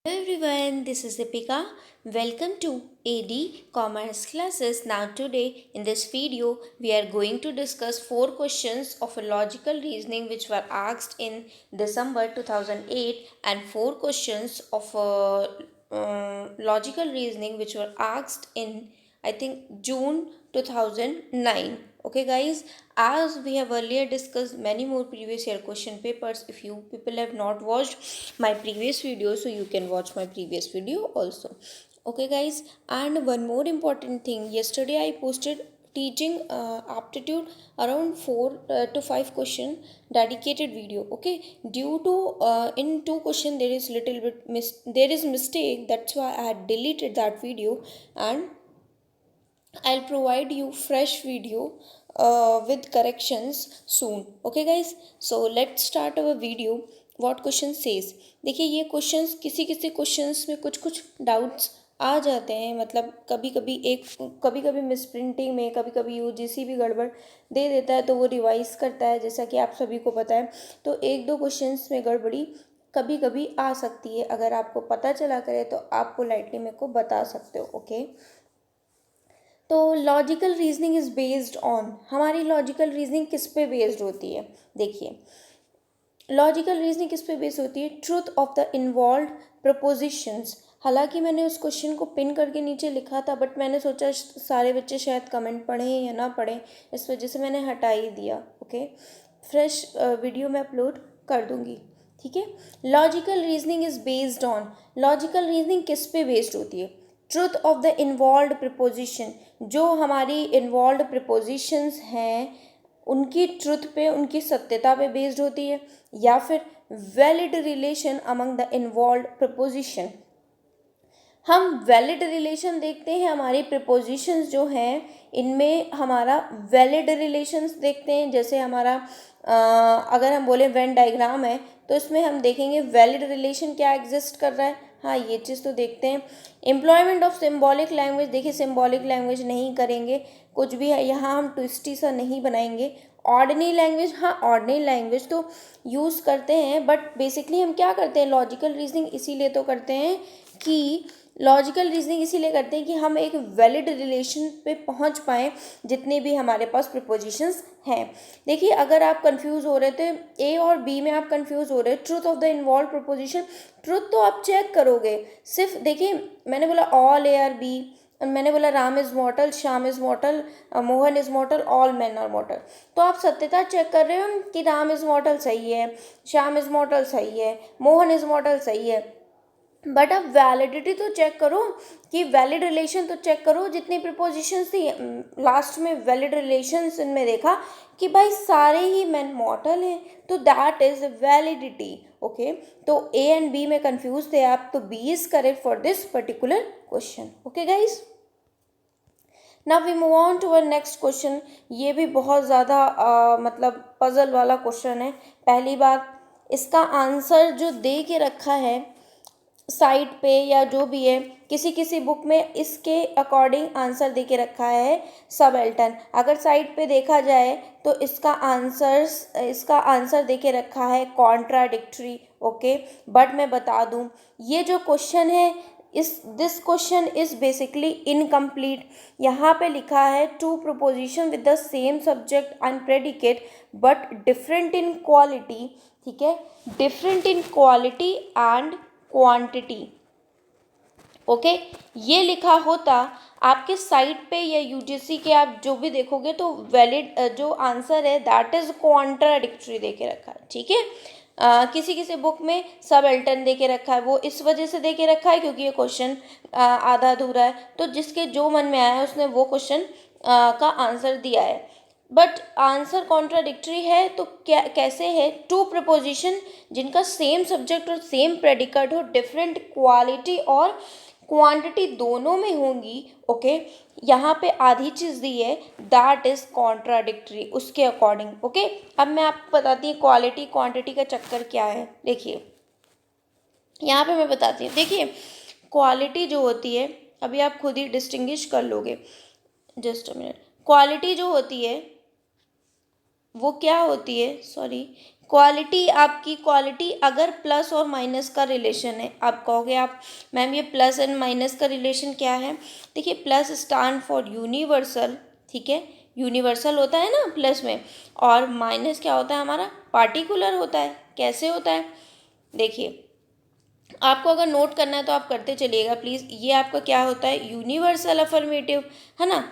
Hello everyone, this is Deepika. Welcome to AD Commerce classes. Now today in this video we are going to discuss 4 questions of a logical reasoning which were asked in December 2008 and 4 questions of logical reasoning which were asked in I think June 2009. Okay guys, as we have earlier discussed many more previous year question papers, if you people have not watched my previous video, so you can watch my previous video also. Okay guys, and one more important thing, yesterday I posted teaching aptitude around 4 to 5 question dedicated video. Okay, due to in 2 question there is little bit there is mistake, that's why I had deleted that video, and I'll provide you fresh video with corrections soon. Okay guys, so let's start our video. What question says, देखिए ये questions किसी किसी questions में कुछ कुछ doubts आ जाते हैं, मतलब कभी कभी मिस प्रिंटिंग में कभी कभी यूजीसी भी गड़बड़ दे देता है तो वो रिवाइज करता है, जैसा कि आप सभी को पता है। तो एक दो क्वेश्चंस में गड़बड़ी कभी कभी आ सकती है, अगर आपको पता चला करे तो आप पोलाइटली मेरे को बता सकते हो। ओके, तो logical reasoning is based on, हमारी लॉजिकल रीजनिंग किस पे बेस्ड होती है? देखिए लॉजिकल रीजनिंग किस पे बेस्ड होती है? Truth of the involve propositions. हालांकि मैंने उस क्वेश्चन को पिन करके नीचे लिखा था, बट मैंने सोचा सारे बच्चे शायद कमेंट पढ़ें या ना पढ़ें, इस वजह से मैंने हटा ही दिया। ओके, फ्रेश वीडियो में अपलोड कर दूंगी, ठीक है। Logical reasoning is based on, logical reasoning किस पे बेस्ड होती है? Truth of the involve preposition, जो हमारी इन्वॉल्व प्रपोजिशंस हैं उनकी ट्रुथ पे, उनकी सत्यता पे बेस्ड होती है, या फिर valid relation among the involve preposition. हम वैलिड रिलेशन देखते हैं, हमारी प्रपोजिशंस जो हैं इनमें हमारा वैलिड रिलेशंस देखते हैं। जैसे हमारा अगर हम बोले वेन डायग्राम है तो इसमें हम देखेंगे वैलिड रिलेशन क्या एग्जिस्ट कर रहा है। हाँ, ये चीज़ तो देखते हैं। एम्प्लॉयमेंट ऑफ सिम्बॉलिक लैंग्वेज, देखिए सिम्बॉलिक लैंग्वेज नहीं करेंगे, कुछ भी है यहाँ हम ट्विस्टी सा नहीं बनाएंगे। ऑर्डिनरी लैंग्वेज, हाँ ऑर्डिनरी लैंग्वेज तो यूज़ करते हैं, बट बेसिकली हम क्या करते हैं, लॉजिकल रीजनिंग इसीलिए तो करते हैं कि लॉजिकल रीजनिंग इसीलिए करते हैं कि हम एक वैलिड रिलेशन पे पहुंच पाएँ जितने भी हमारे पास प्रिपोजिशंस हैं। देखिए अगर आप कंफ्यूज हो रहे थे ए और बी में, आप कंफ्यूज हो रहे, truth of the involve preposition, truth तो आप चेक करोगे। सिर्फ देखिए मैंने बोला ऑल ए आर बी, मैंने बोला Ram is mortal, Shyam is mortal, Mohan is mortal, all man are mortal. तो आप सत्यता चेक कर रहे हो कि राम इज़ मॉर्टल सही है, श्याम इज़ मॉर्टल सही है, मोहन इज़ मॉर्टल सही है, बट अब वैलिडिटी तो चेक करो कि वैलिड रिलेशन तो चेक करो। जितनी प्रिपोजिशंस थी लास्ट में वैलिड रिलेशंस इनमें देखा कि भाई सारे ही मैन मॉर्टल हैं, तो दैट इज वैलिडिटी। ओके, तो ए एंड बी में कंफ्यूज थे आप, तो B is correct for this particular question. Okay guys, now we move on to our next question. ये भी बहुत ज़्यादा मतलब पजल वाला क्वेश्चन है। पहली बात, इसका आंसर जो दे के रखा है साइट पे या जो भी है, किसी किसी बुक में इसके अकॉर्डिंग आंसर दे के रखा है सबएल्टन। अगर साइट पे देखा जाए तो इसका आंसर दे के रखा है कॉन्ट्राडिक्टरी। ओके, बट मैं बता दूं ये जो क्वेश्चन है this question is basically incomplete. यहाँ पे लिखा है two proposition with the same subject and predicate but different in quality. ठीक है, different in quality and quantity. Okay, ये लिखा होता आपके साइट पे या यूजीसी के आप जो भी देखोगे तो वैलिड जो आंसर है दैट इज कॉन्ट्राडिक्टरी दे के रखा है। ठीक है, किसी किसी बुक में सब एल्टन दे के रखा है, वो इस वजह से दे के रखा है क्योंकि ये क्वेश्चन आधा अधूरा है, तो जिसके जो मन में आया उसने वो क्वेश्चन का आंसर दिया है। बट आंसर कॉन्ट्राडिक्टरी है तो क्या कैसे है? टू प्रपोजिशन जिनका सेम सब्जेक्ट और सेम प्रेडिकेट हो, डिफरेंट क्वालिटी और क्वांटिटी दोनों में होंगी। ओके, यहाँ पे आधी चीज़ दी है दैट इज कॉन्ट्राडिक्टरी उसके अकॉर्डिंग। ओके, अब मैं आपको बताती हूँ क्वालिटी क्वांटिटी का चक्कर क्या है। देखिए यहाँ पे मैं बताती हूँ, देखिए क्वालिटी जो होती है, अभी आप खुद ही डिस्टिंग्विश कर लोगे, जस्ट अ मिनट। क्वालिटी जो होती है वो क्या होती है, सॉरी, क्वालिटी आपकी, क्वालिटी अगर प्लस और माइनस का रिलेशन है, आप कहोगे आप मैम ये प्लस एंड माइनस का रिलेशन क्या है। देखिए प्लस स्टैंड फॉर यूनिवर्सल, ठीक है, यूनिवर्सल होता है ना प्लस में, और माइनस क्या होता है हमारा, पार्टिकुलर होता है। कैसे होता है, देखिए आपको अगर नोट करना है तो आप करते चलिएगा प्लीज़। ये आपका क्या होता है, यूनिवर्सल अफर्मेटिव, है ना,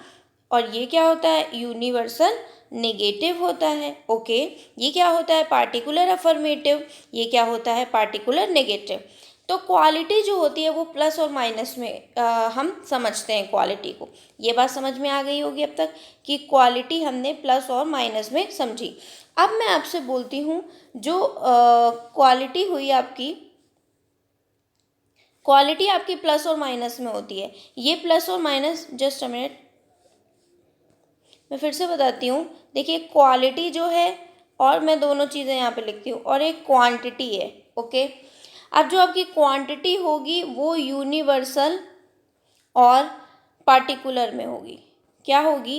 और ये क्या होता है, यूनिवर्सल नेगेटिव होता है। ओके, ये क्या होता है, पार्टिकुलर अफर्मेटिव, ये क्या होता है, पार्टिकुलर नेगेटिव। तो क्वालिटी जो होती है वो प्लस और माइनस में हम समझते हैं क्वालिटी को। ये बात समझ में आ गई होगी अब तक कि क्वालिटी हमने प्लस और माइनस में समझी। अब मैं आपसे बोलती हूँ जो क्वालिटी हुई आपकी, क्वालिटी आपकी प्लस और माइनस में होती है। ये प्लस और माइनस, जस्ट अ मिनट मैं फिर से बताती हूँ। देखिए क्वालिटी जो है, और मैं दोनों चीज़ें यहाँ पे लिखती हूँ, और एक क्वांटिटी है। ओके, अब जो आपकी क्वांटिटी होगी वो यूनिवर्सल और पार्टिकुलर में होगी। क्या होगी,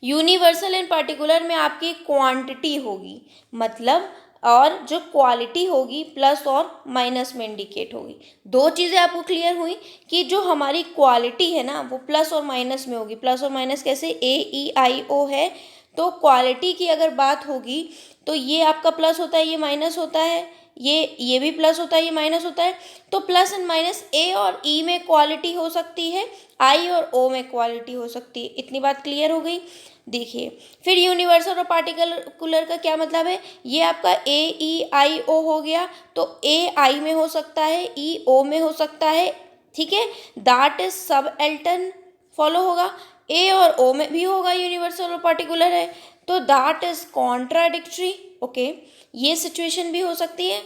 यूनिवर्सल एंड पार्टिकुलर में आपकी क्वांटिटी होगी, मतलब, और जो क्वालिटी होगी प्लस और माइनस में इंडिकेट होगी। दो चीज़ें आपको क्लियर हुई कि जो हमारी क्वालिटी है ना वो प्लस और माइनस में होगी। प्लस और माइनस कैसे, AEIO है, तो क्वालिटी की अगर बात होगी तो ये आपका प्लस होता है, ये माइनस होता है, ये भी प्लस होता है, ये माइनस होता है। तो प्लस एंड माइनस A और E में क्वालिटी हो सकती है, I और O में क्वालिटी हो सकती है। इतनी बात क्लियर हो गई। देखिए फिर यूनिवर्सल और पार्टिकुलर का क्या मतलब है, ये आपका AEIO हो गया, तो A I में हो सकता है, E O में हो सकता है, ठीक है, दैट इज सब एल्टन फॉलो होगा। A और O में भी होगा, यूनिवर्सल और पार्टिकुलर है, तो दैट इज कॉन्ट्राडिक्टरी। ओके, ये सिचुएशन भी हो सकती है।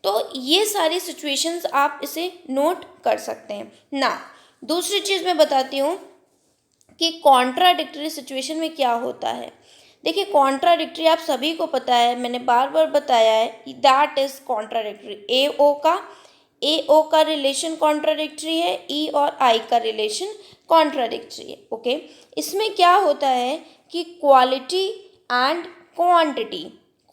तो ये सारी सिचुएशंस आप इसे नोट कर सकते हैं ना। दूसरी चीज़ मैं बताती हूँ कि कॉन्ट्राडिक्टरी सिचुएशन में क्या होता है। देखिए कॉन्ट्राडिक्टरी आप सभी को पता है, मैंने बार बार बताया है, दैट इज कॉन्ट्राडिक्टरी। ए ओ का रिलेशन कॉन्ट्राडिक्टरी है, ई और आई का रिलेशन कॉन्ट्राडिक्टरी है। ओके, इसमें क्या होता है कि quality and quantity,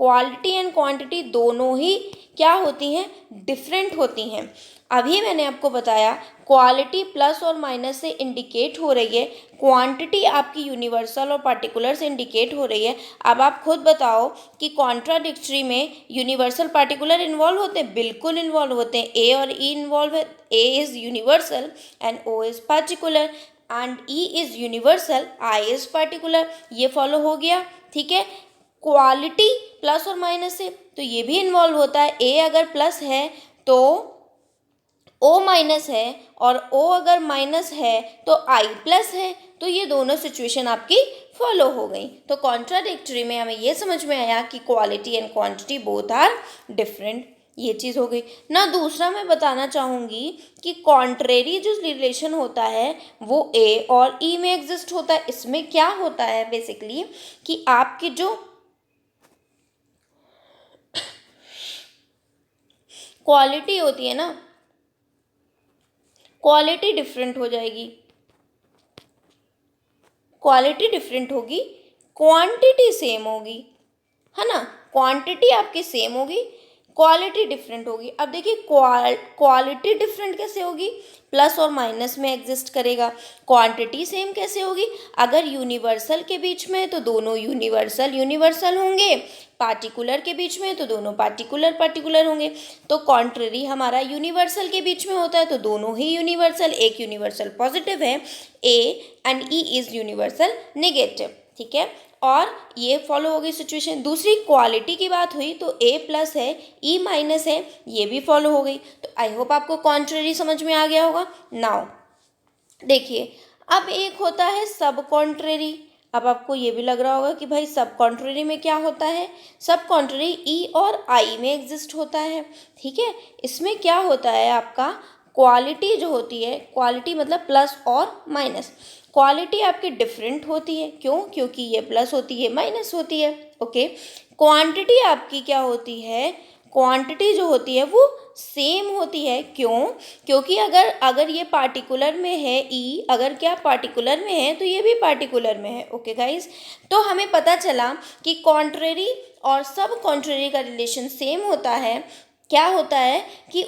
quality and quantity दोनों ही क्या होती हैं, डिफरेंट होती हैं। अभी मैंने आपको बताया क्वालिटी प्लस और माइनस से इंडिकेट हो रही है, क्वांटिटी आपकी यूनिवर्सल और पार्टिकुलर से इंडिकेट हो रही है। अब आप खुद बताओ कि कॉन्ट्राडिक्टरी में यूनिवर्सल पार्टिकुलर इन्वॉल्व होते हैं, बिल्कुल इन्वॉल्व होते हैं। ए और ई इन्वॉल्व है, A is universal and O is particular, and E is universal, I is particular. ये फॉलो हो गया, ठीक है। क्वालिटी प्लस और माइनस से तो ये भी इन्वॉल्व होता है, ए अगर प्लस है तो ओ माइनस है, और ओ अगर माइनस है तो आई प्लस है। तो ये दोनों सिचुएशन आपकी फॉलो हो गई। तो कॉन्ट्राडिक्टरी में हमें ये समझ में आया कि quality and quantity both are different, ये चीज़ हो गई ना। दूसरा मैं बताना चाहूँगी कि कॉन्ट्रेरी जो रिलेशन होता है वो ए और ई में एग्जिस्ट होता है। इसमें क्या होता है बेसिकली कि आपकी जो क्वालिटी होती है ना, क्वालिटी डिफरेंट हो जाएगी, क्वालिटी डिफरेंट होगी, क्वांटिटी सेम होगी, है ना। क्वांटिटी आपकी सेम होगी, क्वालिटी डिफरेंट होगी। अब देखिए क्वालिटी डिफरेंट कैसे होगी, प्लस और माइनस में एग्जिस्ट करेगा। क्वांटिटी सेम कैसे होगी, अगर यूनिवर्सल के बीच में है तो दोनों यूनिवर्सल यूनिवर्सल होंगे, पार्टिकुलर के बीच में है तो दोनों पार्टिकुलर पार्टिकुलर होंगे। तो कॉन्ट्ररी हमारा यूनिवर्सल के बीच में होता है तो दोनों ही यूनिवर्सल, एक यूनिवर्सल पॉजिटिव है, A and E is universal negative, ठीक है। और ये फॉलो हो गई सिचुएशन। दूसरी क्वालिटी की बात हुई तो ए प्लस है, ई माइनस है, ये भी फॉलो हो गई। तो आई होप आपको कॉन्ट्ररी समझ में आ गया होगा। नाउ देखिए अब एक होता है सब कॉन्ट्ररी। अब आपको ये भी लग रहा होगा कि भाई सब कॉन्ट्ररी में क्या होता है, सब कॉन्ट्ररी ई और आई में एग्जिस्ट होता है, ठीक है। इसमें क्या होता है आपका, क्वालिटी जो होती है, क्वालिटी मतलब प्लस और माइनस, क्वालिटी आपकी डिफरेंट होती है। क्यों, क्योंकि ये प्लस होती है माइनस होती है। ओके, क्वांटिटी आपकी क्या होती है, क्वांटिटी जो होती है वो सेम होती है। क्यों? क्योंकि अगर अगर ये पार्टिकुलर में है ई, अगर क्या पार्टिकुलर में है तो ये भी पार्टिकुलर में है। ओके गाइज, तो हमें पता चला कि कॉन्ट्ररी और सब कॉन्ट्ररी का रिलेशन सेम होता है। क्या होता है कि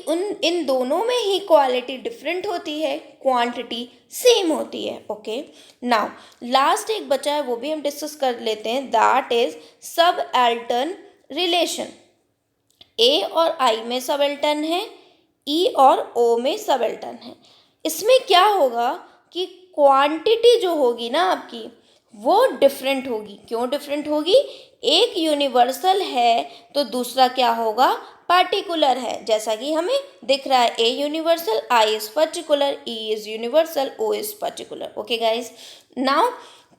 इन दोनों में ही क्वालिटी डिफरेंट होती है, क्वांटिटी सेम होती है। ओके, नाउ लास्ट एक बचा है, वो भी हम डिस्कस कर लेते हैं, दैट इज सब एल्टर्न रिलेशन। ए और आई में सबल्टन है, ई और ओ में सबल्टन है। इसमें क्या होगा कि क्वांटिटी जो होगी ना आपकी वो डिफरेंट होगी। क्यों डिफरेंट होगी? एक यूनिवर्सल है तो दूसरा क्या होगा? पार्टिकुलर है। जैसा कि हमें दिख रहा है, A universal, I is particular, E is universal, O is particular. Okay guys, now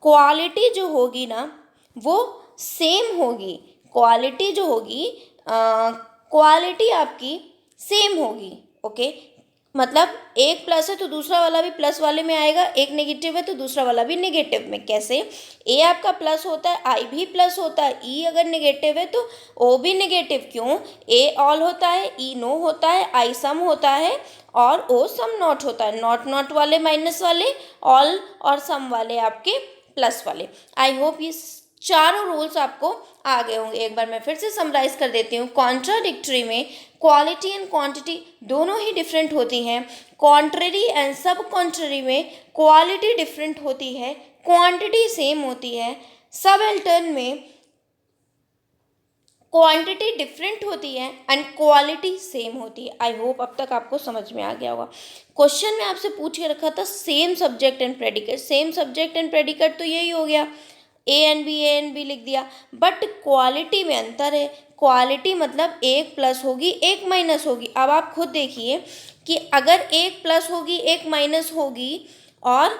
quality जो होगी ना वो सेम होगी। क्वालिटी जो होगी, क्वालिटी आपकी सेम होगी। ओके, मतलब एक प्लस है तो दूसरा वाला भी प्लस वाले में आएगा, एक नेगेटिव है तो दूसरा वाला भी नेगेटिव में। कैसे? ए आपका प्लस होता है, आई भी प्लस होता है, ई अगर नेगेटिव है तो ओ भी नेगेटिव। क्यों? ए ऑल होता है, ई नो होता है, आई सम होता है और ओ सम नॉट होता है। नॉट नॉट वाले माइनस वाले, ऑल और सम वाले आपके प्लस वाले। आई होप ये चारों रूल्स आपको आ गए होंगे। एक बार मैं फिर से समराइज कर देती हूँ। कॉन्ट्राडिक्टरी में क्वालिटी एंड क्वांटिटी दोनों ही डिफरेंट होती हैं। कॉन्ट्ररी एंड सब कॉन्ट्ररी में क्वालिटी डिफरेंट होती है, क्वांटिटी सेम होती है। सब अल्टर्न में क्वांटिटी डिफरेंट होती है एंड क्वालिटी सेम होती है। आई होप अब तक आपको समझ में आ गया होगा। क्वेश्चन में आपसे पूछ के रखा था same subject and predicate. Same subject and predicate तो यही हो गया, ए एन बी लिख दिया, बट क्वालिटी में अंतर है। क्वालिटी मतलब एक प्लस होगी एक माइनस होगी। अब आप खुद देखिए कि अगर एक प्लस होगी एक माइनस होगी और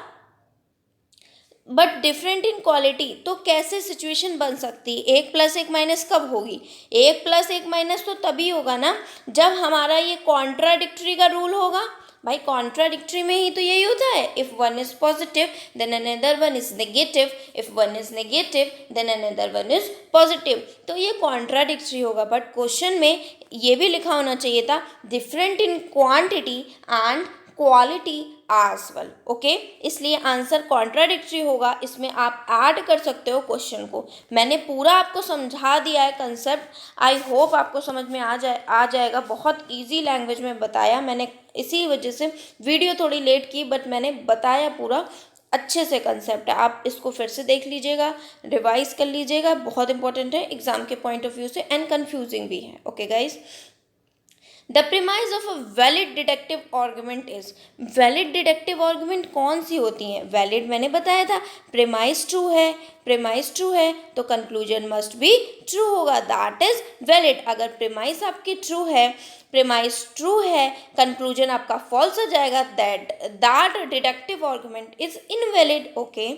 बट डिफरेंट इन क्वालिटी, तो कैसे सिचुएशन बन सकती है? एक प्लस एक माइनस कब होगी? एक प्लस एक माइनस तो तभी होगा ना जब हमारा ये कॉन्ट्राडिक्टरी का रूल होगा। भाई कॉन्ट्राडिक्टरी में ही तो यही होता है, if one is positive then another one is negative, if one is negative then another one is positive. तो ये कॉन्ट्राडिक्टरी होगा। बट क्वेश्चन में ये भी लिखा होना चाहिए था different in quantity and quality as well. Okay, इसलिए आंसर कॉन्ट्राडिक्टरी होगा। इसमें आप ऐड कर सकते हो क्वेश्चन को। मैंने पूरा आपको समझा दिया है कंसेप्ट। आई होप आपको समझ में आ जाएगा। बहुत इजी लैंग्वेज में बताया मैंने, इसी वजह से वीडियो थोड़ी लेट की, बट मैंने बताया पूरा अच्छे से कंसेप्ट है। आप इसको फिर से देख लीजिएगा, रिवाइज कर लीजिएगा, बहुत इंपॉर्टेंट है एग्जाम के पॉइंट ऑफ व्यू से एंड कन्फ्यूजिंग भी है। Okay guys, the premise of a valid deductive argument is. Valid deductive argument कौन सी होती हैं? वैलिड मैंने बताया था, प्रीमाइज ट्रू है, प्रीमाइज ट्रू है तो कंक्लूजन मस्ट भी ट्रू होगा, दैट इज वैलिड। अगर प्रीमाइज आपकी ट्रू है, प्रीमाइज ट्रू है, कंक्लूजन आपका फॉल्स हो जाएगा, that deductive argument is invalid. Okay,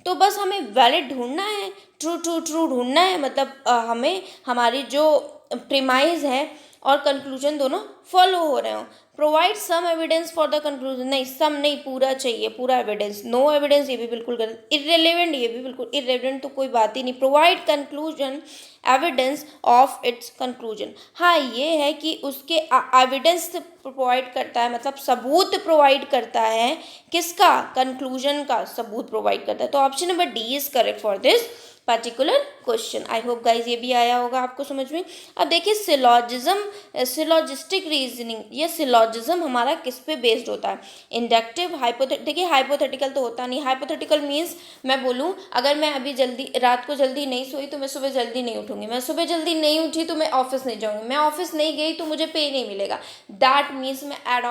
तो बस हमें वैलिड ढूंढना है, ट्रू ट्रू ट्रू ढूंढना है। मतलब हमें हमारी जो प्रीमाइज है और कंक्लूजन दोनों फॉलो हो रहे हो। Provide some evidence for the conclusion, नहीं सम नहीं, पूरा चाहिए, पूरा एविडेंस। नो एविडेंस ये भी बिल्कुल गलत। इररिलेवेंट ये भी बिल्कुल इररिलेवेंट, तो कोई बात ही नहीं। Provide conclusion evidence of its conclusion. हाँ, ये है कि उसके एविडेंस प्रोवाइड करता है, मतलब सबूत प्रोवाइड करता है। किसका? कंक्लूजन का सबूत प्रोवाइड करता है। तो option number D is correct for this particular question. I hope guys ये भी आया होगा आपको समझ में। अब देखिए सिलॉजिज्म, सिलॉजिस्टिक रीजनिंग, ये सिलॉजिज्म हमारा किस पे बेस्ड होता है? इंडक्टिव, देखिए हाइपोथेटिकल तो होता नहीं। हाइपोथेटिकल मीन्स मैं बोलूँ अगर मैं अभी जल्दी रात को जल्दी नहीं सोई तो मैं सुबह जल्दी नहीं उठूंगी, मैं सुबह जल्दी नहीं उठी तो मैं ऑफिस नहीं जाऊँगी, मैं ऑफिस नहीं गई तो मुझे पे नहीं मिलेगा। दैट मीन्स मैं एड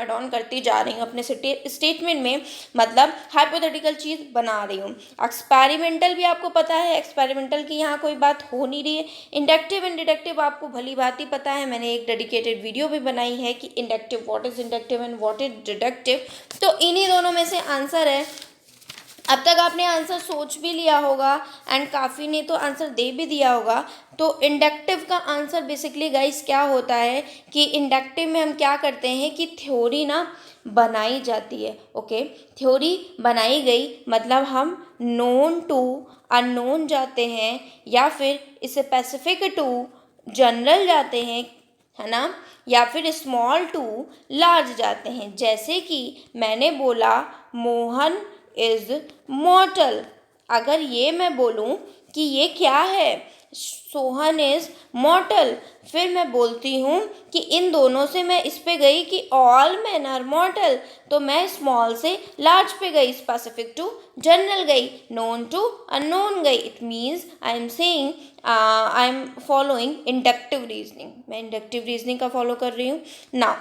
ऑन करती जा रही हूँ अपने स्टेटमेंट में, मतलब हाइपोथेटिकल चीज़ बना रही हूँ। एक्सपेरिमेंटल भी आपको पता है, एक्सपेरिमेंटल की यहाँ कोई बात हो नहीं रही है। इंडक्टिव एंड डिडक्टिव आपको भली भांति पता है, मैंने एक डेडिकेटेड वीडियो भी बनाई है कि inductive, what is inductive and what is deductive. तो इन्हीं दोनों में से आंसर है। अब तक आपने आंसर सोच भी लिया होगा एंड काफ़ी ने तो आंसर दे भी दिया होगा। तो इंडक्टिव का आंसर बेसिकली गाइस क्या होता है कि इंडक्टिव में हम क्या करते हैं कि थ्योरी ना बनाई जाती है। ओके, थ्योरी बनाई गई मतलब हम नोन टू अननोन जाते हैं या फिर स्पेसिफिक टू जनरल जाते हैं, है ना, या फिर स्मॉल टू लार्ज जाते हैं। जैसे कि मैंने बोला मोहन इज मॉर्टल, अगर ये मैं बोलूं कि ये क्या है, सोहन इज मॉर्टल, फिर मैं बोलती हूँ कि इन दोनों से मैं इस पे गई कि ऑल मैन आर मॉर्टल, तो मैं स्मॉल से लार्ज पे गई, स्पेसिफिक टू जनरल गई, नोन टू अननोन गई। It means I am saying I am following inductive reasoning, मैं इंडक्टिव रीजनिंग का फॉलो कर रही हूँ। नाउ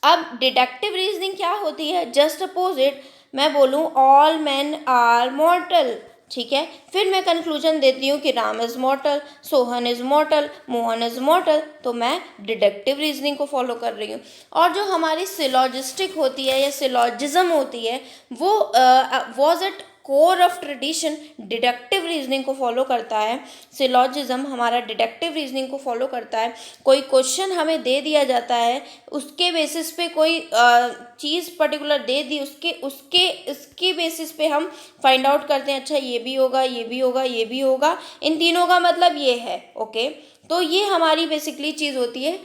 अब डिडक्टिव रीजनिंग क्या होती है, जस्ट अपोजिट, मैं बोलूँ ऑल मैन आर मॉर्टल, ठीक है, फिर मैं कंक्लूजन देती हूँ कि Ram is मॉर्टल, Sohan is मॉर्टल, Mohan is मॉर्टल, तो मैं डिडक्टिव रीजनिंग को फॉलो कर रही हूँ। और जो हमारी सिलॉजिस्टिक होती है या सिलॉजिज्म होती है वो was at core of tradition deductive reasoning को फॉलो करता है। सिलॉजिज्म हमारा डिडक्टिव रीजनिंग को फॉलो करता है। कोई क्वेश्चन हमें दे दिया जाता है, उसके बेसिस पे कोई चीज़ पर्टिकुलर दे दी, उसके उसके इसकी बेसिस पे हम फाइंड आउट करते हैं, अच्छा ये भी होगा, ये भी होगा, ये भी होगा, इन तीनों का मतलब ये है। ओके, तो ये हमारी बेसिकली चीज़ होती है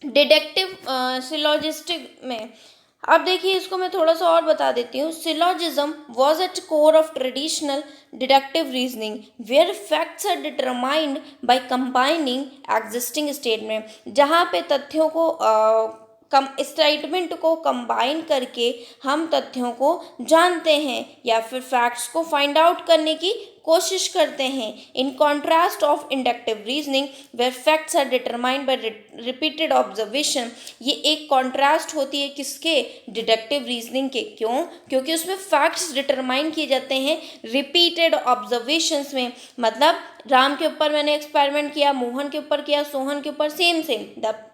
डिडक्टिव सिलॉजिस्टिक में। अब देखिए इसको मैं थोड़ा सा और बता देती हूँ। Syllogism was at core of traditional deductive reasoning where facts are determined by combining existing statement, जहाँ पे तथ्यों को कम स्टेटमेंट को कंबाइन करके हम तथ्यों को जानते हैं या फिर फैक्ट्स को फाइंड आउट करने की कोशिश करते हैं। In contrast of inductive reasoning where facts are determined by repeated observation, ये एक कॉन्ट्रास्ट होती है किसके, डिडक्टिव रीजनिंग के। क्यों, क्योंकि उसमें फैक्ट्स डिटरमाइन किए जाते हैं रिपीटेड ऑब्जर्वेशंस में। मतलब राम के ऊपर मैंने एक्सपेरिमेंट किया, मोहन के ऊपर किया, सोहन के ऊपर, सेम सेम,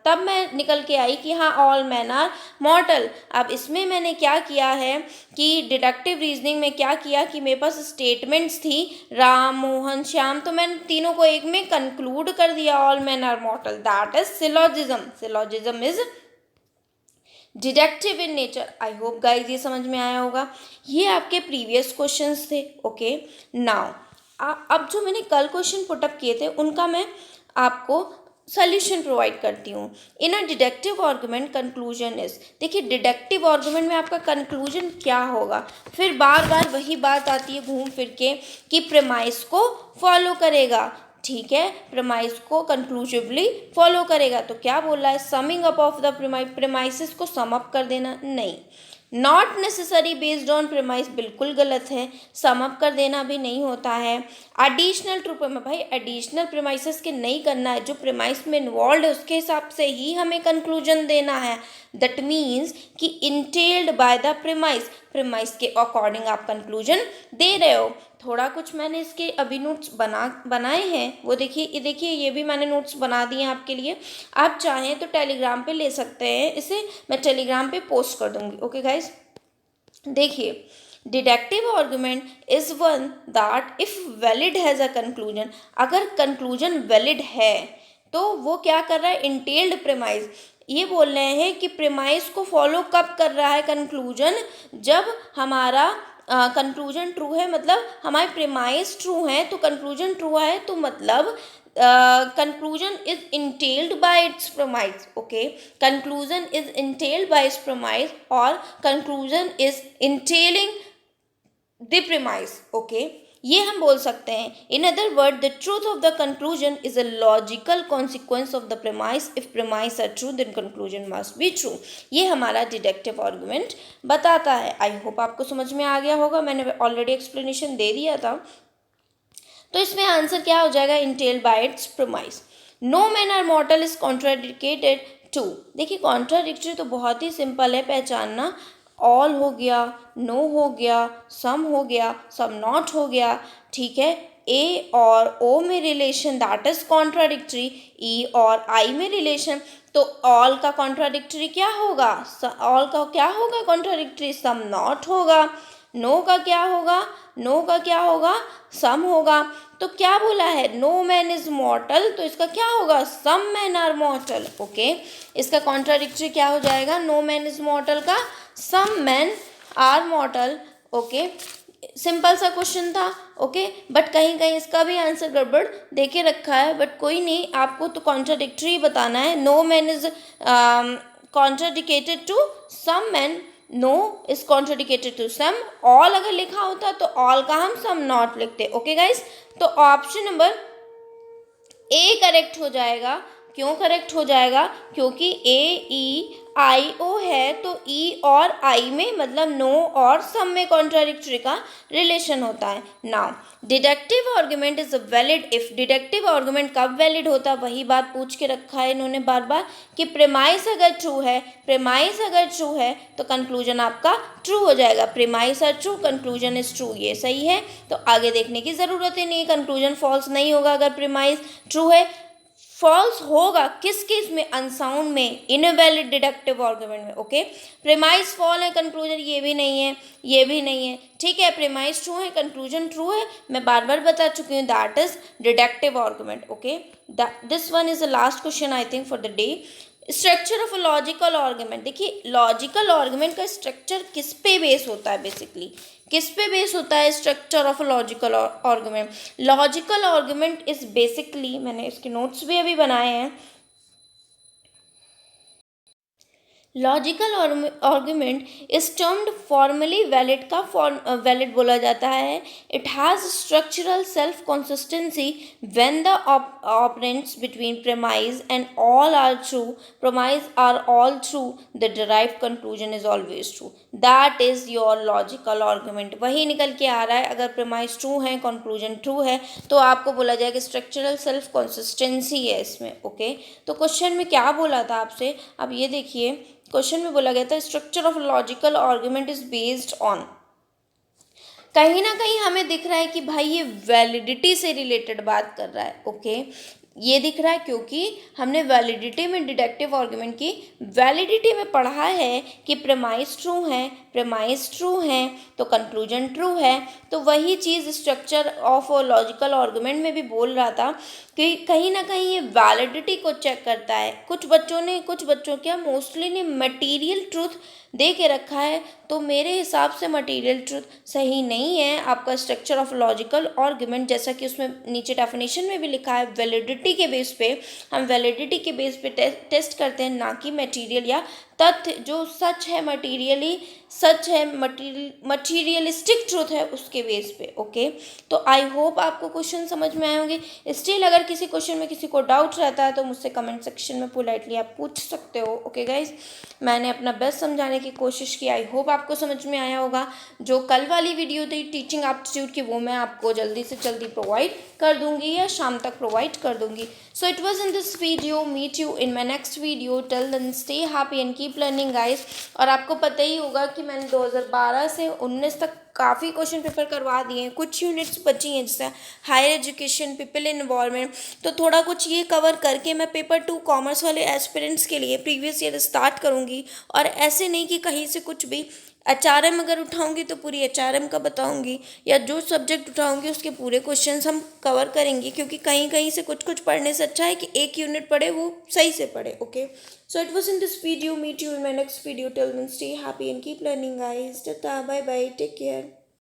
तब मैं निकल के आई कि हाँ ऑल मैन आर मॉर्टल। अब इसमें मैंने क्या किया है कि डिडक्टिव रीजनिंग में क्या किया कि मेरे पास स्टेटमेंट्स थी राम, मोहन, श्याम, तो मैंने तीनों को एक में कंक्लूड कर दिया all man are mortal, that is syllogism. Syllogism is deductive in nature. I hope guys ये समझ में आया होगा। ये आपके प्रीवियस क्वेश्चंस थे। ओके, नाउ अब जो मैंने कल क्वेश्चन पुटअप किए थे उनका मैं आपको सोल्यूशन प्रोवाइड करती हूँ। इन अ डिडक्टिव आर्गुमेंट कंक्लूजन इज, देखिए डिडक्टिव आर्गुमेंट में आपका कंक्लूजन क्या होगा, फिर बार बार वही बात आती है घूम फिर के कि प्रेमाइस को फॉलो करेगा, ठीक है, प्रेमाइस को कंक्लूसिवली फॉलो करेगा। तो क्या बोल रहा है, summing up of the premises को सम अप कर देना, नहीं, not necessary based on premise बिल्कुल गलत है, सम अप कर देना भी नहीं होता है। एडिशनल ट्रू में भाई एडिशनल प्रेमाइसिस के नहीं करना है, जो प्रेमाइस में इन्वॉल्व है उसके हिसाब से ही हमें कंक्लूजन देना है। दैट मीन्स कि इंटेल्ड बाय द प्रेमाइस, प्रेमाइस के अकॉर्डिंग आप कंक्लूजन दे रहे हो। थोड़ा कुछ मैंने इसके अभी नोट्स बनाए हैं, वो देखिए, ये देखिए, ये भी मैंने नोट्स बना दिए हैं आपके लिए। आप चाहें तो टेलीग्राम पे ले सकते हैं, इसे मैं टेलीग्राम पे पोस्ट कर दूंगी। ओके गाइज, देखिए deductive argument is one that if valid has a conclusion, अगर कंक्लूजन वैलिड है तो वो क्या कर रहा है, इंटेल्ड प्रेमाइज, ये बोल रहे हैं कि प्रेमाइज को फॉलो कब कर रहा है कंक्लूजन, जब हमारा कंक्लूजन ट्रू है, मतलब हमारे प्रेमाइज ट्रू हैं तो कंक्लूजन ट्रू है, तो मतलब conclusion is entailed by its premise. Okay, conclusion is entailed by its premise or conclusion is entailing the premise. Okay, ये हम बोल सकते हैं। In other word the truth of the conclusion is a logical consequence of the premise, if premise are true then conclusion must be true. ये हमारा deductive argument बताता है। I hope आपको समझ में आ गया होगा, मैंने ऑलरेडी एक्सप्लेनेशन दे दिया था। तो इसमें आंसर क्या हो जाएगा, entail by its premise. No man are mortal is contradicted to, देखिए कॉन्ट्राडिक्टरी तो बहुत ही सिंपल है पहचानना, ऑल हो गया, नो हो गया, सम हो गया, सम नॉट हो गया, ठीक है, ए और ओ में रिलेशन दैट इज कॉन्ट्राडिक्टरी, ई और आई में रिलेशन, तो ऑल का कॉन्ट्राडिक्टरी क्या होगा, ऑल का क्या होगा कॉन्ट्राडिक्टरी, सम नॉट होगा। नो का क्या होगा, नो का क्या होगा, सम होगा। तो क्या बोला है, नो मैन इज मॉर्टल, तो इसका क्या होगा, some man are mortal. Okay, इसका कॉन्ट्राडिक्टरी क्या हो जाएगा, नो मैन इज मॉर्टल का some man are mortal. Okay, simple सा क्वेश्चन था, ओके, बट कहीं कहीं इसका भी आंसर गड़बड़ देके रखा है, बट कोई नहीं, आपको तो कॉन्ट्राडिक्टरी बताना है. No man is contradicted to some man, no is contradicted to some. All अगर लिखा होता तो ऑल का हम सम नॉट लिखते. ओके गाइस, तो ऑप्शन नंबर ए करेक्ट हो जाएगा. क्यों करेक्ट हो जाएगा? क्योंकि ए ई आई ओ है, तो ई और आई में मतलब नो और सम में कॉन्ट्राडिक्टरी का रिलेशन होता है. Now deductive argument is valid if. Deductive argument कब वैलिड होता है? वही बात पूछ के रखा है इन्होंने बार बार कि प्रेमाइस अगर ट्रू है, प्रेमाइस अगर ट्रू है तो कंक्लूजन आपका ट्रू हो जाएगा. Premise are true, conclusion is true, ये सही है. तो आगे देखने की ज़रूरत ही नहीं, कंक्लूजन फॉल्स नहीं होगा अगर प्रेमाइस ट्रू है. फॉल्स होगा किस केस में? अनसाउंड में, इनवैलिड डिडक्टिव आर्गुमेंट में. ओके, प्रेमाइस फॉल है, कंक्लूजन ये भी नहीं है, ये भी नहीं है. ठीक है, प्रेमाइस ट्रू है, कंक्लूजन ट्रू है, मैं बार बार बता चुकी हूँ, that is deductive argument. Okay, this one is the last question I think for the day. Structure of a logical argument. देखिए, लॉजिकल आर्गुमेंट का स्ट्रक्चर किस पे बेस होता है? बेसिकली किस पे बेस होता है structure of a logical argument? Logical argument is basically, मैंने इसके नोट्स भी अभी बनाए हैं. Logical argument is termed formally valid का वैलिड बोला जाता है. It has structural self consistency when the operands between premise and all are true, premise are all true, the derived conclusion is always true. That is your logical argument. वही निकल के आ रहा है, अगर प्रेमाइज ट्रू है, conclusion true है, तो आपको बोला जाएगा स्ट्रक्चरल सेल्फ कंसिस्टेंसी है इसमें. ओके, तो क्वेश्चन में क्या बोला था आपसे, अब ये देखिए. क्वेश्चन में बोला गया था structure of logical argument is based on. कहीं ना कहीं हमें दिख रहा है कि भाई ये वैलिडिटी से रिलेटेड बात कर रहा है. ओके, ये दिख रहा है क्योंकि हमने वैलिडिटी में, डिडक्टिव आर्गुमेंट की वैलिडिटी में पढ़ा है कि प्रेमाइस ट्रू है, प्रेमाइस ट्रू है तो कंक्लूजन ट्रू है. तो वही चीज़ स्ट्रक्चर ऑफ लॉजिकल आर्गुमेंट में भी बोल रहा था कि कहीं ना कहीं ये वैलिडिटी को चेक करता है. कुछ बच्चों क्या मोस्टली ने मटीरियल ट्रूथ दे के रखा है, तो मेरे हिसाब से मटेरियल ट्रूथ सही नहीं है. आपका स्ट्रक्चर ऑफ लॉजिकल आर्गुमेंट, जैसा कि उसमें नीचे डेफिनेशन में भी लिखा है, वैलिडिटी के बेस पे, हम वैलिडिटी के बेस पे टेस्ट करते हैं, ना कि मटेरियल या तथ्य जो सच है, मटीरियली सच है, मटीरियलिस्टिक ट्रूथ है, उसके बेस पे. ओके, तो आई होप आपको क्वेश्चन समझ में आए होंगे. स्टिल अगर किसी क्वेश्चन में किसी को डाउट रहता है तो मुझसे कमेंट सेक्शन में पोलाइटली आप पूछ सकते हो. ओके गाइज, मैंने अपना बेस्ट समझाने की कोशिश की. आई होप आपको समझ में आया होगा. जो कल वाली वीडियो थी टीचिंग एप्टीट्यूड की, वो मैं आपको जल्दी से जल्दी प्रोवाइड कर दूंगी या शाम तक प्रोवाइड कर दूंगी. So it was in this video. Meet you in my next video. Till then stay happy and keep learning guys. और आपको पता ही होगा कि मैंने 2012 से 19 तक काफ़ी क्वेश्चन पेपर करवा दिए हैं. कुछ यूनिट्स बची हैं जैसे हायर एजुकेशन, पीपल इन्वॉल्वमेंट, तो थोड़ा कुछ ये कवर करके मैं पेपर 2 कॉमर्स वाले एस्पिरेंट्स के लिए प्रीवियस ईयर स्टार्ट करूँगी. और ऐसे नहीं कि कहीं से कुछ भी, HRM अगर उठाऊंगी तो पूरी HRM का बताऊंगी, या जो सब्जेक्ट उठाऊंगी उसके पूरे क्वेश्चंस हम कवर करेंगे, क्योंकि कहीं कहीं से कुछ कुछ पढ़ने से अच्छा है कि एक यूनिट पढ़े वो सही से पढ़े. Okay, so it was in this video. Meet you in my next video. Till then stay happy and keep learning guys. Tata, bye bye, take care.